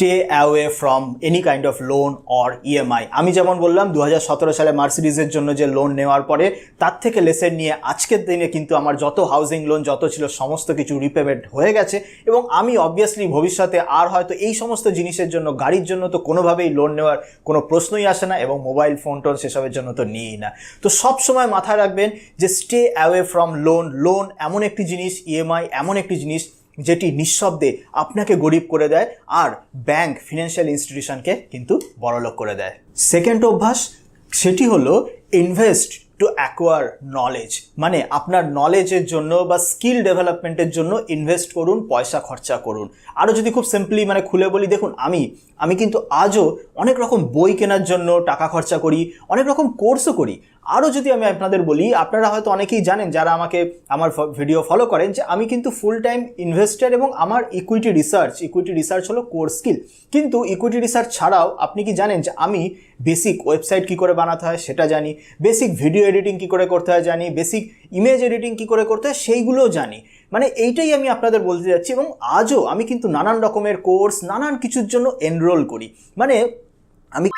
Stay away from any kind of loan or EMI. আমি যেমন বললাম 2017 সালে মার্সিডিজের জন্য যে লোন নেওয়ার পরে তার থেকে লেসেন নিয়ে আজকের দিনে কিন্তু আমার যত হাউজিং লোন যত ছিল সমস্ত কিছু রিপেমেন্ট হয়ে গেছে, এবং আমি অবভিয়াসলি ভবিষ্যতে আর হয়তো এই সমস্ত জিনিসের জন্য, গাড়ির জন্য তো কোনোভাবেই লোন নেওয়ার কোনো প্রশ্নই আসে না, এবং মোবাইল ফোন টোন সেসবের জন্য তো নিই না। তো সব সময় মাথায় রাখবেন যে স্টে অ্যাওয়ে ফ্রম লোন এমন একটি জিনিস, ইএমআই এমন একটি জিনিস যেটি নিঃশব্দে আপনাকে গরিব করে দেয় আর ব্যাংক, ফিনান্সিয়াল ইনস্টিটিউশনকে কিন্তু বড়লোক করে দেয়। সেকেন্ড অভ্যাস, সেটি হলো ইনভেস্ট টু অ্যাকোয়ার নলেজ। মানে আপনার নলেজের জন্য বা স্কিল ডেভেলপমেন্টের জন্য ইনভেস্ট করুন, পয়সা খরচা করুন। আরও যদি খুব সিম্পলি খুলে বলি, দেখুন আমি কিন্তু আজও অনেক রকম বই কেনার জন্য টাকা খরচা করি, অনেক রকম কোর্সও করি। আরও যদি আমি আপনাদের বলি, আপনারা হয়তো অনেকেই জানেন যারা আমার ভিডিও ফলো করেন, যে আমি কিন্তু ফুল টাইম ইনভেস্টার, এবং আমার ইকুইটি রিসার্চ হলো কোর স্কিল। কিন্তু ইকুইটি রিসার্চ ছাড়াও আপনি কি জানেন যে আমি বেসিক ওয়েবসাইট কী করে বানাতে হয় সেটা জানি, বেসিক ভিডিও এডিটিং কী করে করতে হয় জানি, বেসিক ইমেজ এডিটিং কী করে করতে হয় সেইগুলোও জানি। এইটাই আমি আপনাদের বলতে যাচ্ছি, এবং আজও আমি কিন্তু নানান রকমের কোর্স, নানান কিছুর জন্য এনরোল করি। আমি